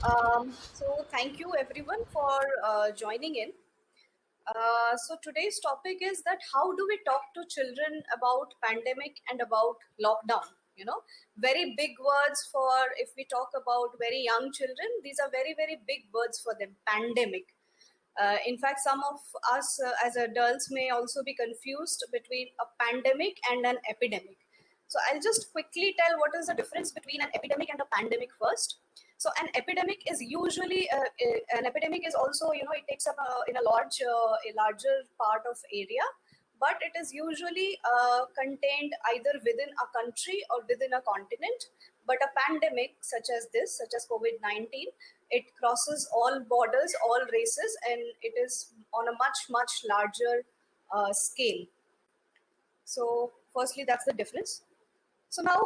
So thank you everyone for joining in. So today's topic is that how do we talk to children about pandemic and about lockdown? Very big words for if we talk about very young children. These are very very big words for them. Pandemic. In fact, some of us as adults may also be confused between a pandemic and an epidemic. So I'll just quickly tell what is the difference between an epidemic and a pandemic first. So an epidemic is usually an epidemic is also it takes up in a larger part of area, but it is usually contained either within a country or within a continent. But a pandemic such as this, such as COVID-19, it crosses all borders, all races, and it is on a much much larger scale. So firstly, that's the difference. So now,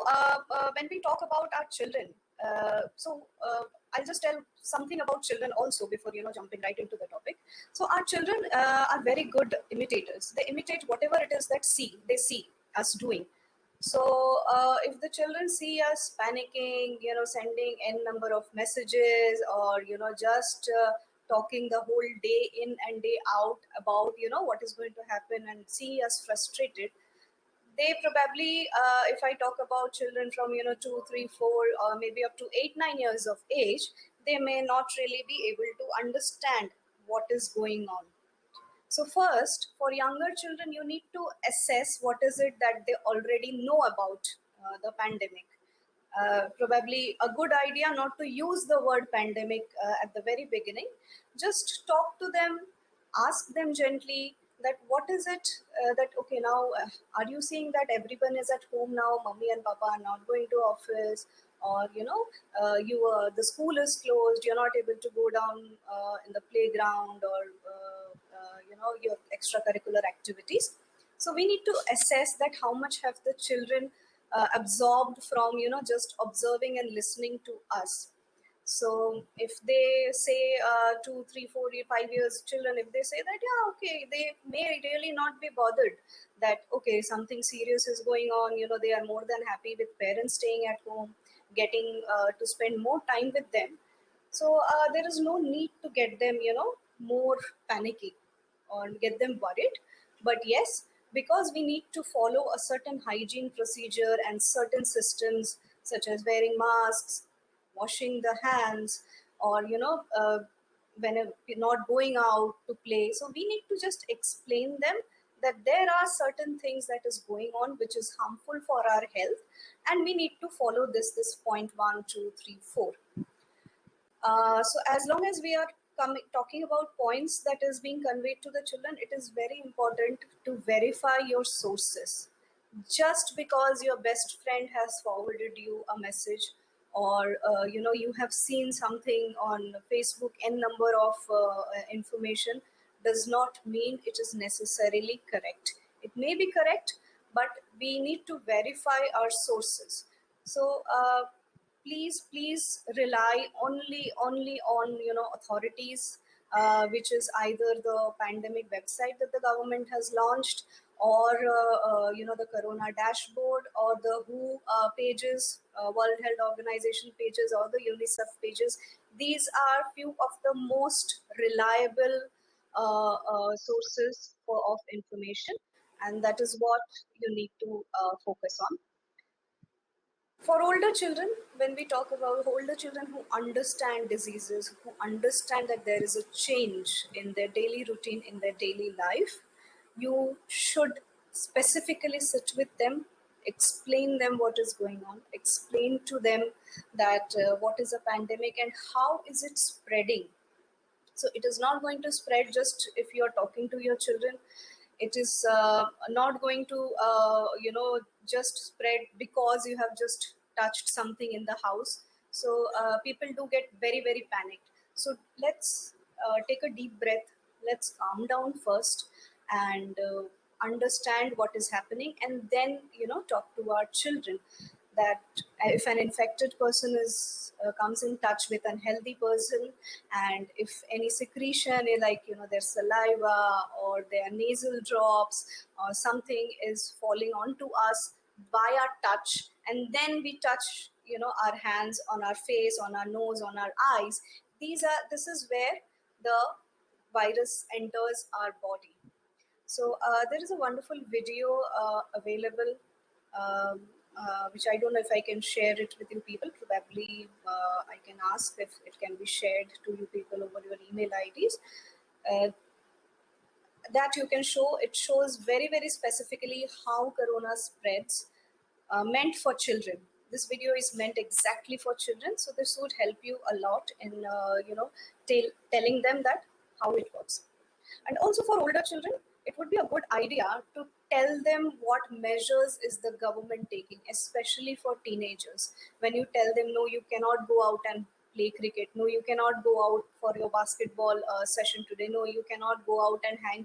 when we talk about our children, I'll just tell something about children also before jumping right into the topic. So our children are very good imitators. They imitate whatever it is that they see us doing. So if the children see us panicking, sending n number of messages, or just talking the whole day in and day out about what is going to happen, and see us frustrated, they probably, if I talk about children from 2 3 4 or maybe up to 8 9 years of age, they may not really be able to understand what is going on. So first, for younger children, you need to assess what is it that they already know about the pandemic. Probably a good idea not to use the word pandemic at the very beginning. Just talk to them, ask them gently that what is it that okay now, are you seeing that everyone is at home now, mommy and papa are not going to office, or the school is closed, you're not able to go down in the playground, or your extracurricular activities. So we need to assess that how much have the children absorbed from just observing and listening to us. So if they say 2 3 4 5 years children, if they say that, yeah, okay, they may really not be bothered that okay, something serious is going on. They are more than happy with parents staying at home, getting to spend more time with them. So there is no need to get them more panicky or get them worried. But yes, because we need to follow a certain hygiene procedure and certain systems such as wearing masks, washing the hands, or when not going out to play, so we need to just explain them that there are certain things that is going on which is harmful for our health, and we need to follow this point 1 2 3 4. So as long as we are talking about points that is being conveyed to the children, it is very important to verify your sources. Just because your best friend has forwarded you a message, or you have seen something on Facebook, n number of information, does not mean it is necessarily correct. It may be correct, but we need to verify our sources. So please rely only on authorities, which is either the pandemic website that the government has launched, or the corona dashboard, or the WHO pages, World Health Organization pages, or the UNICEF pages. These are few of the most reliable sources of information, and that is what you need to focus on. For older children, when we talk about older children who understand diseases, who understand that there is a change in their daily routine, in their daily life, you should specifically sit with them, explain them what is going on, explain to them that what is a pandemic and how is it spreading. So it is not going to spread just if you are talking to your children. It is not going to just spread because you have just touched something in the house. So people do get very very panicked. So let's take a deep breath, let's calm down first, and understand what is happening, and then talk to our children that if an infected person is comes in touch with an healthy person, and if any secretion, like their saliva or their nasal drops or something is falling onto us by our touch, and then we touch our hands on our face, on our nose, on our eyes. This is where the virus enters our body. So there is a wonderful video available, um, which I don't know if I can share it with you people. Probably I can ask if it can be shared to you people over your email IDs. Uh, that you can show. It shows very, very specifically how corona spreads, meant for children. This video is meant exactly for children, so this would help you a lot in telling them that how it works. And also for older children, it would be a good idea to tell them what measures is the government taking, especially for teenagers. When you tell them, no, you cannot go out and play cricket, no, you cannot go out for your basketball session today, no, you cannot go out and hang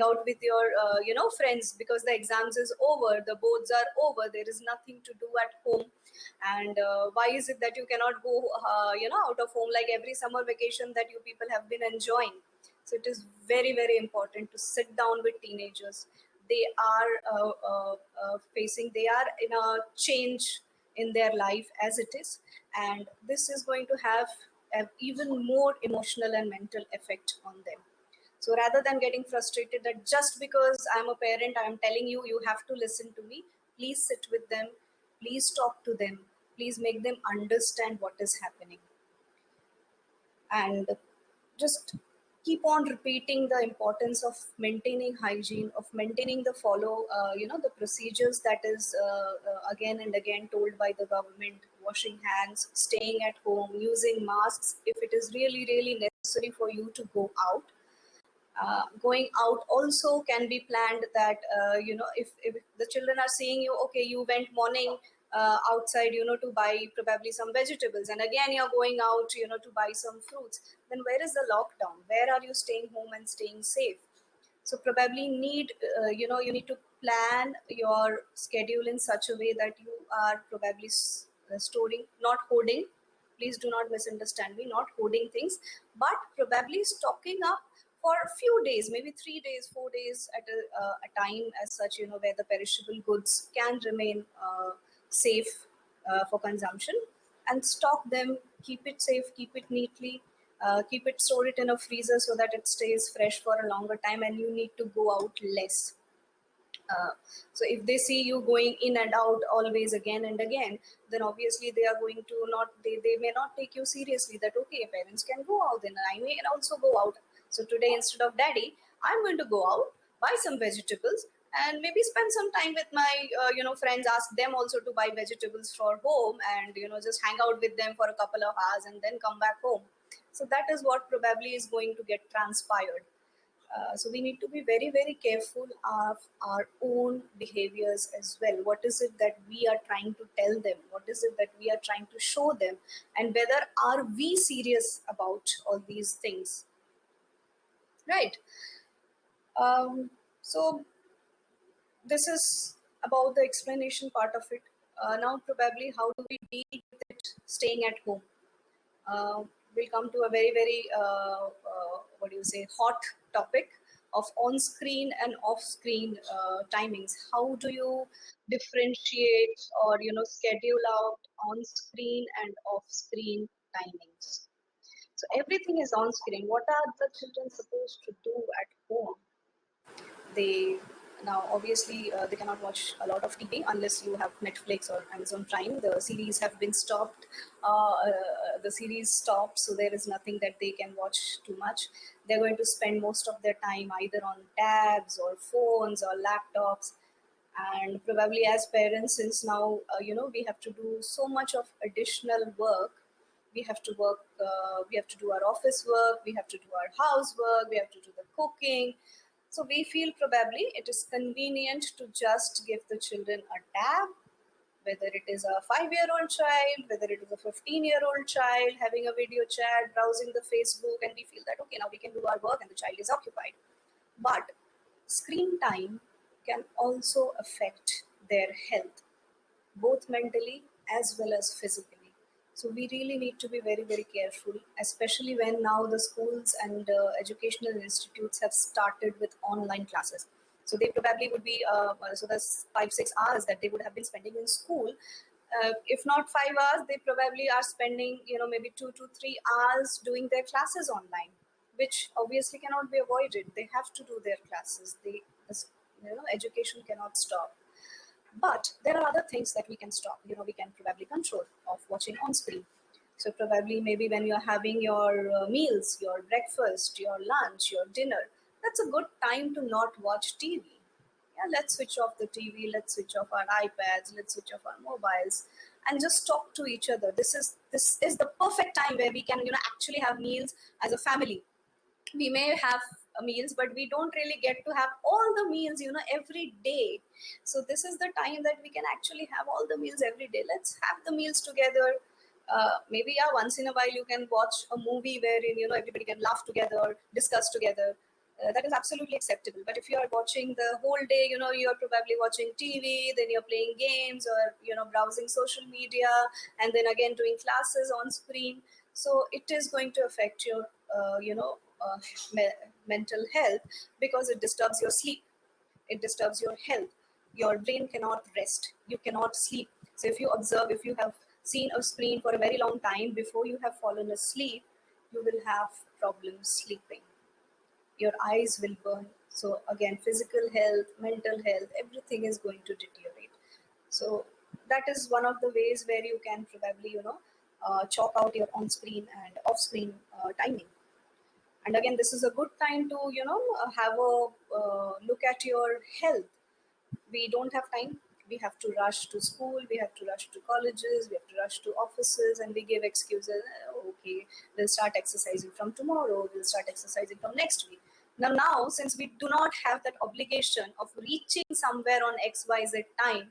out with your friends because the exams is over, the boards are over, there is nothing to do at home. And why is it that you cannot go out of home like every summer vacation that you people have been enjoying? So it is very, very important to sit down with teenagers. They are they are in a change in their life as it is, and this is going to have even more emotional and mental effect on them. So rather than getting frustrated that just because I'm a parent, I'm telling you, you have to listen to me, please sit with them, please talk to them, please make them understand what is happening. And just keep on repeating the importance of maintaining hygiene, of maintaining the the procedures that is again and again told by the government: washing hands, staying at home, using masks if it is really, really necessary for you to go out. Going out also can be planned that if the children are seeing you, okay, you went morning outside to buy probably some vegetables, and again you're going out to buy some fruits, then where is the lockdown? Where are you staying home and staying safe? So probably you need to plan your schedule in such a way that you are probably storing, not hoarding. Please do not misunderstand me, not hoarding things, but probably stocking up for a few days, maybe 3 days, 4 days at a time, as such, where the perishable goods can remain safe for consumption, and stock them, keep it safe, keep it neatly, store it in a freezer so that it stays fresh for a longer time, and you need to go out less. uh, so if they see you going in and out always again and again, then obviously they are going to not, they may not take you seriously, that okay, parents can go out, then I may also go out. So today, instead of daddy, I'm going to go out, buy some vegetables, and maybe spend some time with my friends, ask them also to buy vegetables for home, and just hang out with them for a couple of hours and then come back home. So that is what probably is going to get transpired. So we need to be very, very careful of our own behaviors as well. What is it that we are trying to tell them? What is it that we are trying to show them? And whether are we serious about all these things? Right. So this is about the explanation part of it. Now, probably, how do we deal with it staying at home? uh, we'll come to a very, very what do you say, hot topic of on-screen and off-screen timings. How do you differentiate or schedule out on-screen and off-screen timings? So everything is on-screen. What are the children supposed to do at home? They Now obviously they cannot watch a lot of TV unless you have Netflix or Amazon Prime. The series have been stopped. The series stopped, so there is nothing that they can watch too much. They're going to spend most of their time either on tabs or phones or laptops. And probably as parents, since now we have to do so much of additional work, we have to do our office work, we have to do our housework, we have to do the cooking. So we feel probably it is convenient to just give the children a tab, whether it is a 5-year-old child, whether it is a 15-year-old child having a video chat, browsing the Facebook, and we feel that okay, now we can do our work and the child is occupied. But screen time can also affect their health, both mentally as well as physically. So we really need to be very, very careful, especially when now the schools and educational institutes have started with online classes. So they probably would be, so that's 5, 6 hours that they would have been spending in school. If not 5 hours, they probably are spending, maybe 2 to 3 hours doing their classes online, which obviously cannot be avoided. They have to do their classes. This, education cannot stop. But there are other things that we can stop. We can probably control of watching on screen. So probably maybe when you're having your meals, your breakfast, your lunch, your dinner, that's a good time to not watch TV. Yeah, let's switch off the TV, let's switch off our iPads, let's switch off our mobiles, and just talk to each other. This is the perfect time where we can, actually have meals as a family. We may have meals, but we don't really get to have all the meals, every day. So this is the time that we can actually have all the meals every day. Let's have the meals together. Maybe, yeah, once in a while you can watch a movie wherein, everybody can laugh together, discuss together. That is absolutely acceptable. But if you are watching the whole day, you're probably watching TV, then you're playing games, or browsing social media, and then again doing classes on screen. So it is going to affect your mental health, because it disturbs your sleep, it disturbs your health. Your brain cannot rest, you cannot sleep. So if you observe, if you have seen a screen for a very long time before you have fallen asleep, you will have problems sleeping. Your eyes will burn. So again, physical health, mental health, everything is going to deteriorate. So that is one of the ways where you can probably chalk out your on screen and off screen timing. And again, this is a good time to have a look at your health. We don't have time. We have to rush to school, we have to rush to colleges, we have to rush to offices, and we give excuses. Okay, we'll start exercising from tomorrow, we'll start exercising from next week. Now, since we do not have that obligation of reaching somewhere on XYZ time,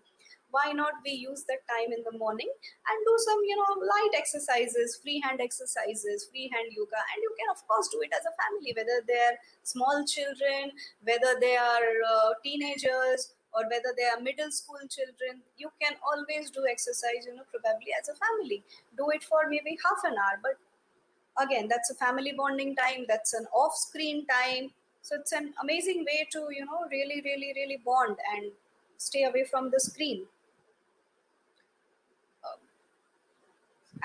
why not we use that time in the morning and do some light exercises, freehand exercises, freehand yoga. And you can of course do it as a family, whether they're small children, whether they are teenagers, or whether they are middle school children. You can always do exercise, probably as a family. Do it for maybe half an hour, but again, that's a family bonding time, that's an off screen time. So it's an amazing way to really, really, really bond and stay away from the screen.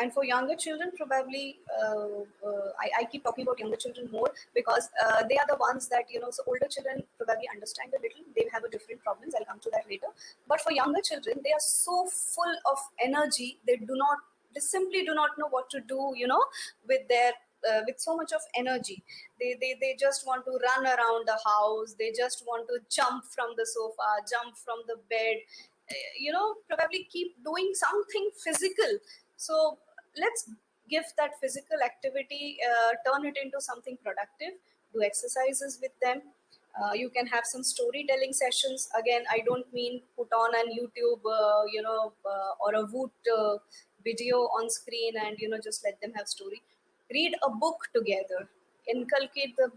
And for younger children, probably I keep talking about younger children more, because they are the ones that so older children probably understand a little, they have a different problems, I'll come to that later. But for younger children, they are so full of energy, they simply do not know what to do with their with so much of energy. They just want to run around the house, they just want to jump from the sofa, jump from the bed, probably keep doing something physical. So let's give that physical activity, turn it into something productive. Do exercises with them. You can have some storytelling sessions. Again, I don't mean put on an YouTube or a Woot video on screen and just let them have story. Read a book together, inculcate the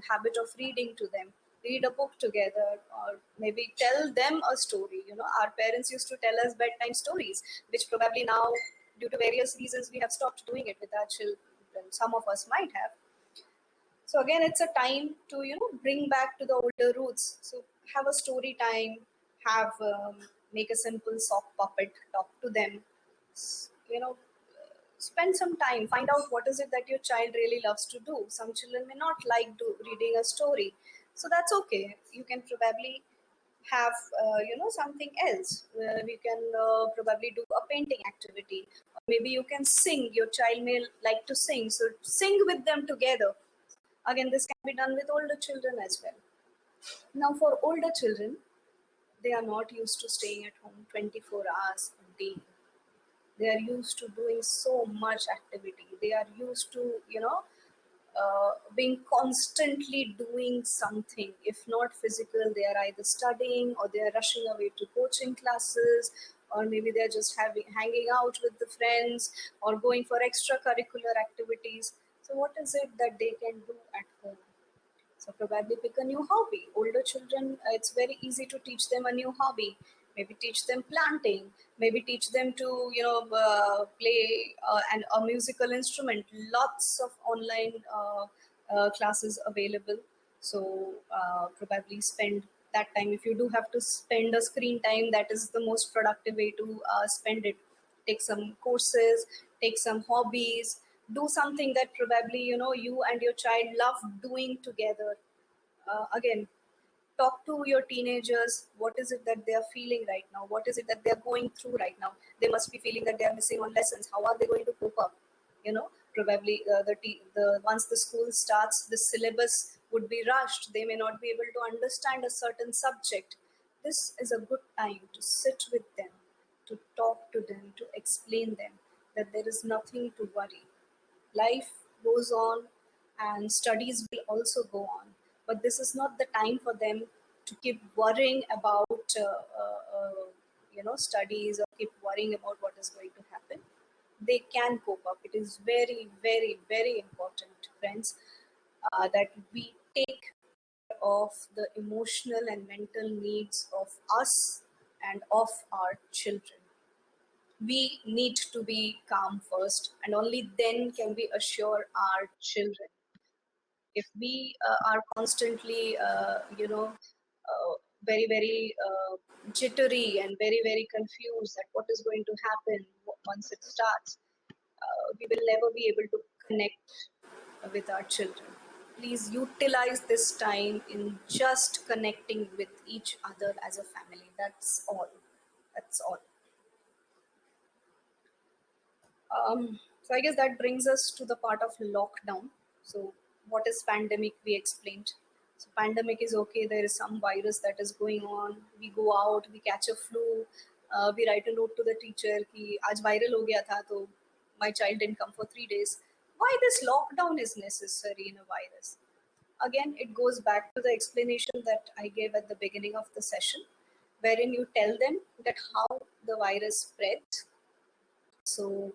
habit of reading to them. Read a book together, or maybe tell them a story. Our parents used to tell us bedtime stories, which probably now, due to various reasons, we have stopped doing it with our children. Some of us might have. So again, it's a time to bring back to the older roots. So have a story time, have make a simple sock puppet, talk to them. You know, spend some time, find out what is it that your child really loves to do. Some children may not like reading a story, so that's okay. You can probably have something else. We can probably do a painting activity, or maybe you can sing. Your child may like to sing, so sing with them together. Again, this can be done with older children as well. Now for older children, they are not used to staying at home 24 hours a day. They are used to doing so much activity. They are used to being constantly doing something. If not physical, they are either studying, or they are rushing away to coaching classes, or maybe they're just hanging out with the friends, or going for extracurricular activities. So what is it that they can do at home? So probably pick a new hobby. Older children, it's very easy to teach them a new hobby. Maybe teach them planting. Maybe teach them to play a musical instrument. Lots of online classes available. So probably spend that time. If you do have to spend a screen time, that is the most productive way to spend it. take some courses, take some hobbies, do something that probably you and your child love doing together. Again, talk to your teenagers. What is it that they are feeling right now? What is it that they are going through right now? They must be feeling that they are missing on lessons. How are they going to cope up? Probably the once the school starts, the syllabus would be rushed. They may not be able to understand a certain subject. This is a good time to sit with them, to talk to them, to explain them that there is nothing to worry. Life goes on and studies will also go on, but this is not the time for them to keep worrying about studies, or keep worrying about what is going to happen. They can cope up. It is very, very, very important, friends, that we take care of the emotional and mental needs of us and of our children. We need to be calm first, and only then can we assure our children. If we are constantly very, very jittery and very, very confused that what is going to happen once it starts, we will never be able to connect with our children. Please utilize this time in just connecting with each other as a family. That's all. That's all. So I guess that brings us to the part of lockdown. So what is pandemic? We explained. So pandemic is okay. There is some virus that is going on. We go out, we catch a flu. We write a note to the teacher कि आज viral हो गया था तो my child didn't come for 3 days. Why this lockdown is necessary in a virus? Again, it goes back to the explanation that I gave at the beginning of the session, wherein you tell them that how the virus spreads. So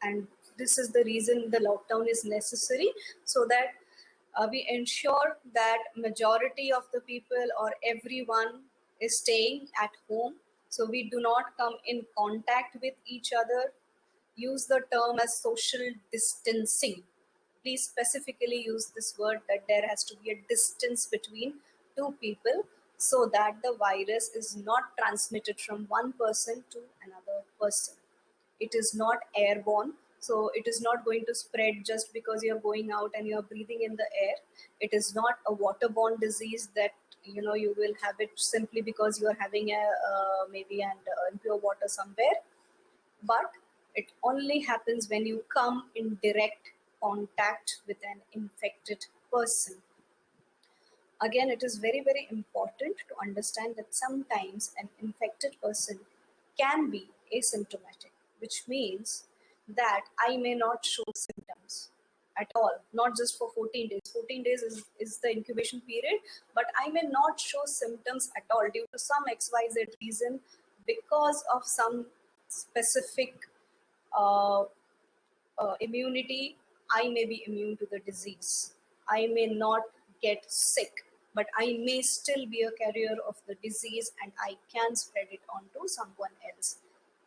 and this is the reason the lockdown is necessary, so that we ensure that majority of the people or everyone is staying at home, so we do not come in contact with each other. Use the term as social distancing. Please specifically use this word, that there has to be a distance between two people, so that the virus is not transmitted from one person to another person. It is not airborne, so it is not going to spread just because you're going out and you're breathing in the air. It is not a waterborne disease that you will have it simply because you're having a maybe an impure water somewhere, but it only happens when you come in direct contact with an infected person. Again, it is very, very important to understand that sometimes an infected person can be asymptomatic, which means that I may not show symptoms at all, not just for 14 days. 14 days is the incubation period, but I may not show symptoms at all due to some XYZ reason, because of some specific uh, immunity. I may be immune to the disease. I may not get sick, but I may still be a carrier of the disease and I can spread it onto someone else.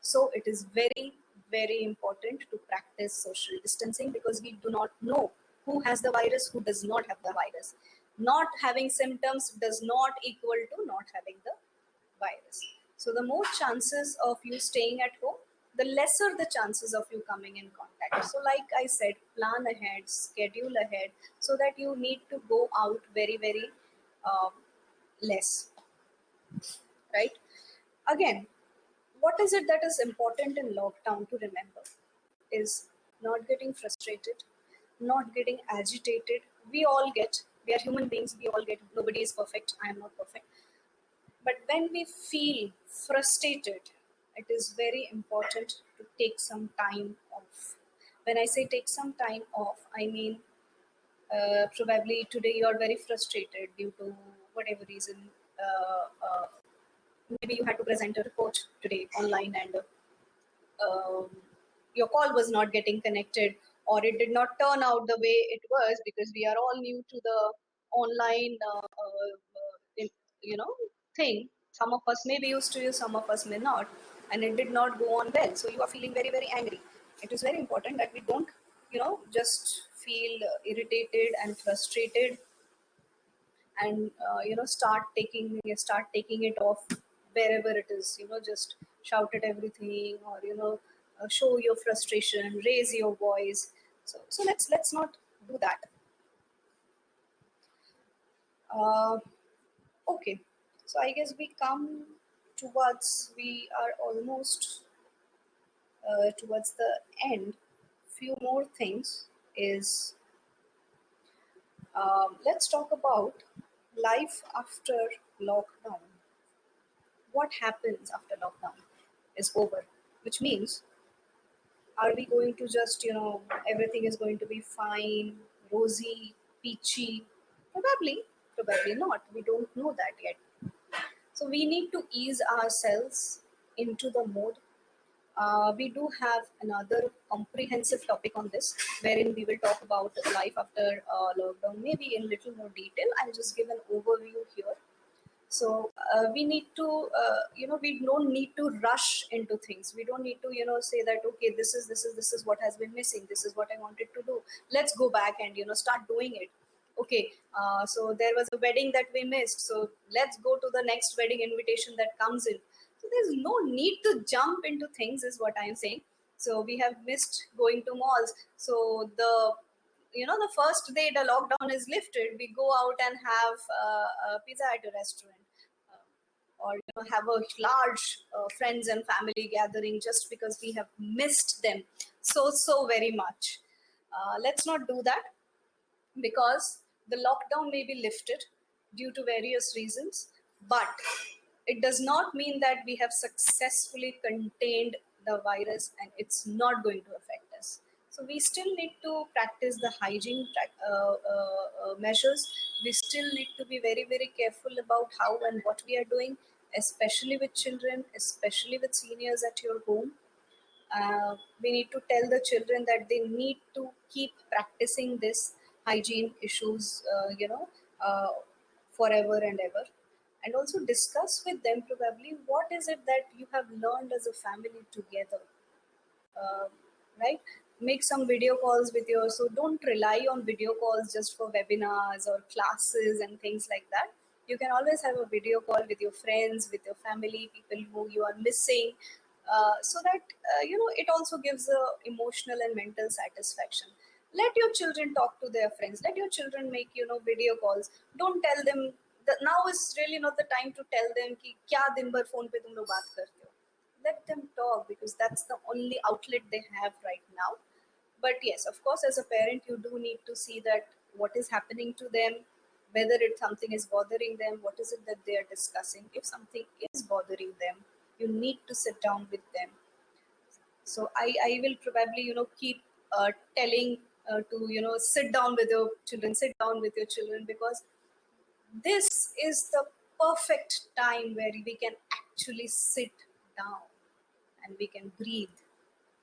So it is very, very important to practice social distancing, because we do not know who has the virus, who does not have the virus. Not having symptoms does not equal to not having the virus. So the more chances of you staying at home, the lesser the chances of you coming in contact. So like I said, plan ahead, schedule ahead, so that you need to go out very, very um, less, right? Again, what is it that is important in lockdown to remember is not getting frustrated, not getting agitated. We are human beings, we all get, nobody is perfect, I am not perfect. But when we feel frustrated, it is very important to take some time off. When I say take some time off, I mean probably today you are very frustrated due to whatever reason. Maybe you had to present a report today online, and um, your call was not getting connected, or it did not turn out the way it was, because we are all new to the online thing. Some of us may be used to it, some of us may not, and it did not go on well, so you are feeling very, very angry. It is very important that we don't just feel irritated and frustrated, and start taking it off wherever it is, just shout at everything, or show your frustration, raise your voice. So let's not do that. uh, okay, so I guess we come towards, we are almost towards the end. Few more things is, let's talk about life after lockdown. What happens after lockdown is over? Which means, are we going to just, everything is going to be fine, rosy, peachy? Probably, probably not. We don't know that yet. So we need to ease ourselves into the mode. We do have another comprehensive topic on this, wherein we will talk about life after lockdown, maybe in little more detail. I'll just give an overview here. So we need to, we don't need to rush into things. We don't need to, say that, okay, this is what has been missing. This is what I wanted to do. Let's go back and, start doing it. Okay, so there was a wedding that we missed. So let's go to the next wedding invitation that comes in. So there's no need to jump into things, is what I'm saying. So we have missed going to malls. So the first day the lockdown is lifted, we go out and have pizza at a restaurant, or have a large friends and family gathering, just because we have missed them so very much. Let's not do that, because the lockdown may be lifted due to various reasons, but it does not mean that we have successfully contained the virus and it's not going to affect us. So we still need to practice the hygiene measures. We still need to be very careful about how and what we are doing, especially with children, especially with seniors at your home. We need to tell the children that they need to keep practicing this hygiene issues, forever and ever. And also discuss with them probably what is it that you have learned as a family together. uh, right? Make some video calls with your, so don't rely on video calls just for webinars or classes and things like that. You can always have a video call with your friends, with your family, people who you are missing, so that it also gives a emotional and mental satisfaction. Let your children talk to their friends, let your children make video calls. Don't tell them that now is really not the time to tell them ki kya din bhar phone pe tum log baat karte ho. Let them talk, because that's the only outlet they have right now. But yes, of course, as a parent, you do need to see that what is happening to them, whether it something is bothering them, what is it that they are discussing. If something is bothering them, you need to sit down with them. So I will probably keep telling to sit down with your children, sit down with your children, because this is the perfect time where we can actually sit down and we can breathe.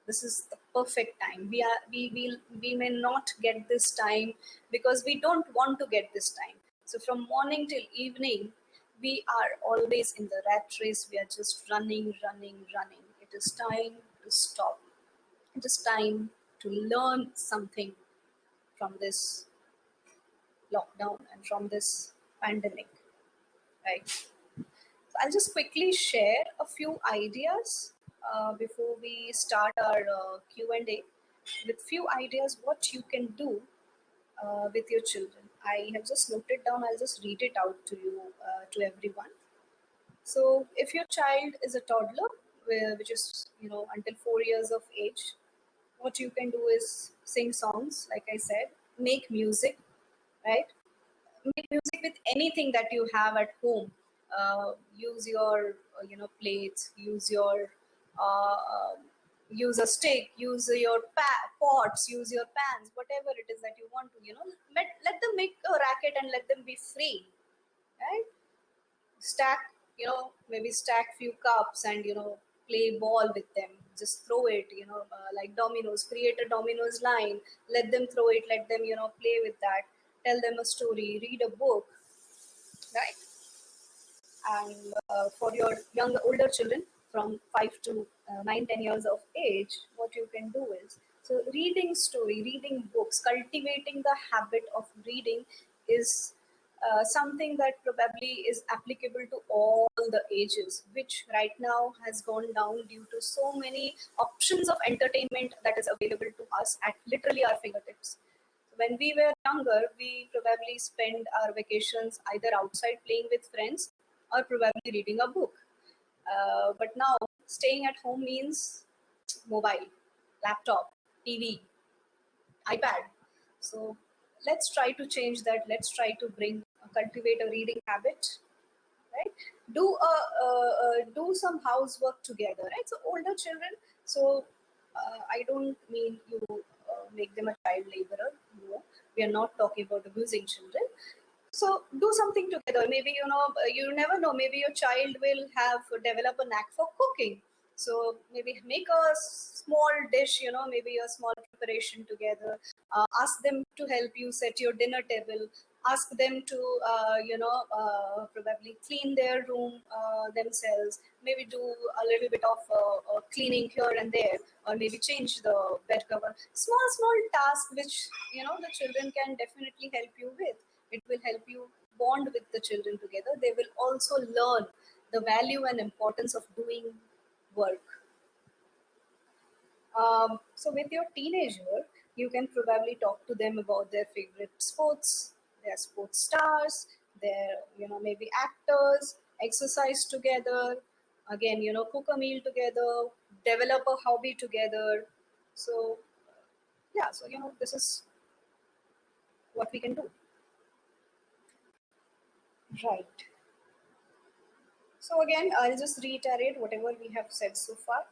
This is the perfect time. We may not get this time because we don't want to get this time. So from morning till evening, we are always in the rat race. We are just running. It is time to stop. It is time to learn something from this lockdown and from this pandemic, right? So I'll just quickly share a few ideas before we start our Q&A, with few ideas what you can do with your children. I have just noted down. I'll just read it out to you, to everyone. So if your child is a toddler, which is until 4 years of age, what you can do is sing songs, like I said, make music, right? Make music with anything that you have at home. Use your plates, use your use a stick, use your pots, use your pans, whatever it is that you want to, let them make a racket and let them be free, right? Stack, maybe stack few cups and play ball with them. Just throw it, like dominoes. Create a dominoes line. Let them throw it. Let them play with that. Tell them a story. Read a book, right? And for your older children from 5 to 9, 10 years of age, what you can do is, so reading story, reading books, cultivating the habit of reading is something that probably is applicable to all the ages, which right now has gone down due to so many options of entertainment that is available to us at literally our fingertips. When we were younger, we probably spend our vacations either outside playing with friends or probably reading a book. But now, staying at home means mobile, laptop, TV, iPad. So let's try to change that. Let's try to cultivate a reading habit, right? Do some housework together, right? So older children. So I don't mean you make them a child laborer. No, we are not talking about abusing children. So do something together. Maybe you never know. Maybe your child will have develop a knack for cooking. So maybe make a small dish. Maybe a small preparation together. Ask them to help you set your dinner table. Ask them to probably clean their room themselves. Maybe do a little bit of cleaning here and there, or maybe change the bed cover. Small tasks which the children can definitely help you with. It will help you bond with the children together. They will also learn the value and importance of doing work. So with your teenager, you can probably talk to them about their favorite sports, their sports stars, their maybe actors, exercise together, again cook a meal together, develop a hobby together. So yeah, so this is what we can do. Right. So again, I'll just reiterate whatever we have said so far.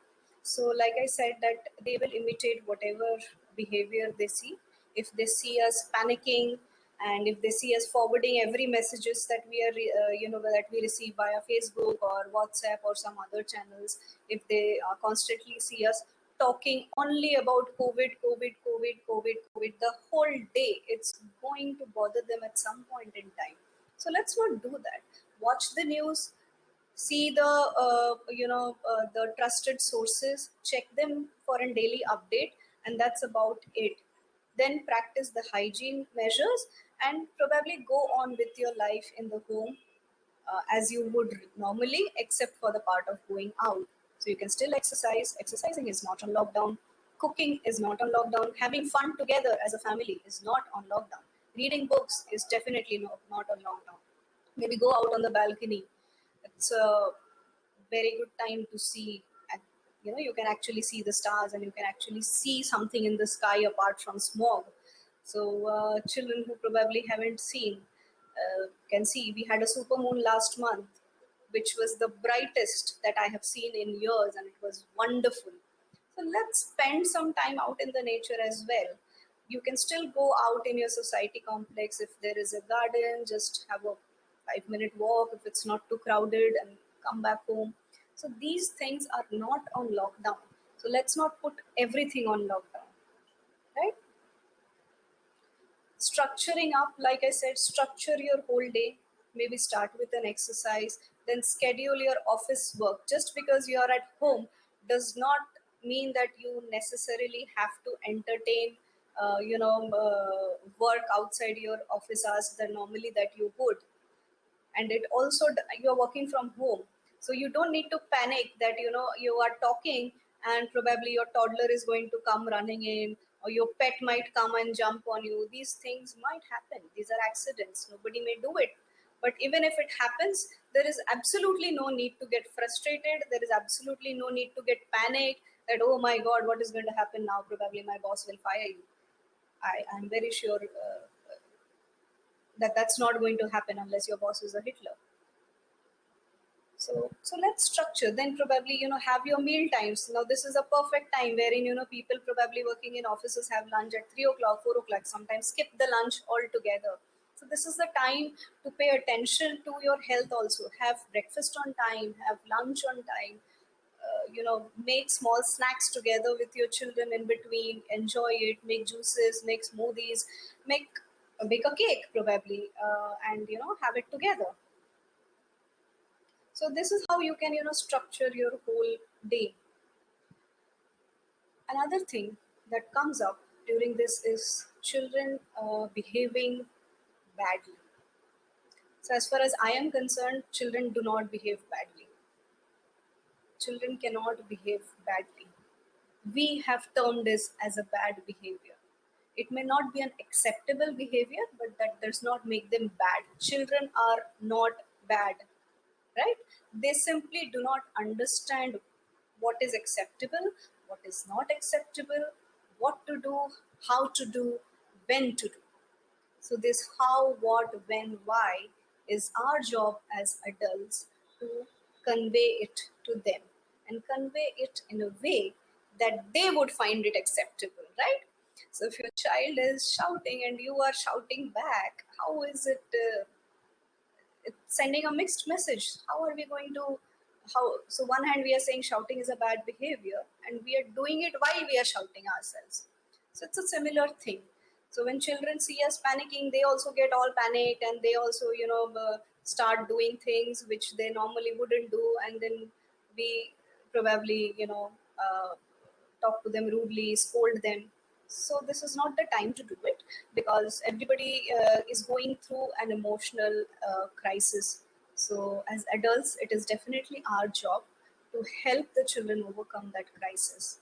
So like I said, that they will imitate whatever behavior they see. If they see us panicking, and if they see us forwarding every messages that we are, that we receive via Facebook or WhatsApp or some other channels, if they constantly see us talking only about COVID the whole day, it's going to bother them at some point in time. So let's not do that. Watch the news, see the trusted sources, check them for a daily update, and that's about it. Then practice the hygiene measures and probably go on with your life in the home as you would normally, except for the part of going out. So you can still exercise. Exercising is not on lockdown. Cooking is not on lockdown. Having fun together as a family is not on lockdown. Reading books is definitely not on lockdown. Maybe go out on the balcony. It's a very good time to see. You can actually see the stars, and you can actually see something in the sky apart from smog. So children who probably haven't seen can see. We had a super moon last month, which was the brightest that I have seen in years, and it was wonderful. So let's spend some time out in the nature as well. You can still go out in your society complex. If there is a garden, just have a 5-minute walk if it's not too crowded, and come back home. So these things are not on lockdown. So let's not put everything on lockdown, right? Structuring up, like I said, structure your whole day. Maybe start with an exercise, then schedule your office work. Just because you are at home does not mean that you necessarily have to entertain work outside your office hours the normally that you would. And it also, you're working from home, so you don't need to panic that you are talking and probably your toddler is going to come running in, or your pet might come and jump on you. These things might happen. These are accidents. Nobody may do it. But even if it happens, there is absolutely no need to get frustrated. There is absolutely no need to get panicked that, oh my god, what is going to happen now? Probably my boss will fire you. I'm very sure that that's not going to happen unless your boss is a Hitler. So let's structure. Then probably have your meal times. Now this is a perfect time wherein people probably working in offices have lunch at 3 o'clock, 4 o'clock. Sometimes skip the lunch altogether. So this is the time to pay attention to your health. Also have breakfast on time, have lunch on time. Make small snacks together with your children in between. Enjoy it. Make juices, make smoothies, make bake a cake probably, and have it together. So this is how you can structure your whole day. Another thing that comes up during this is children behaving badly. So as far as I am concerned, children do not behave badly. Children cannot behave badly. We have termed this as a bad behavior. It may not be an acceptable behavior, but that does not make them bad. Children are not bad, right? They simply do not understand what is acceptable, what is not acceptable, what to do, how to do, when to do. So, this how, what, when, why is our job as adults to convey it to them and convey it in a way that they would find it acceptable, right? So, if your child is shouting and you are shouting back, how is it? It's sending a mixed message. How are we going to? How? So, one hand we are saying shouting is a bad behavior, and we are doing it while we are shouting ourselves. So it's a similar thing. So when children see us panicking, they also get all panicked, and they also, start doing things which they normally wouldn't do, and then we probably, talk to them rudely, scold them. So this is not the time to do it, because everybody is going through an emotional crisis. So as adults, it is definitely our job to help the children overcome that crisis.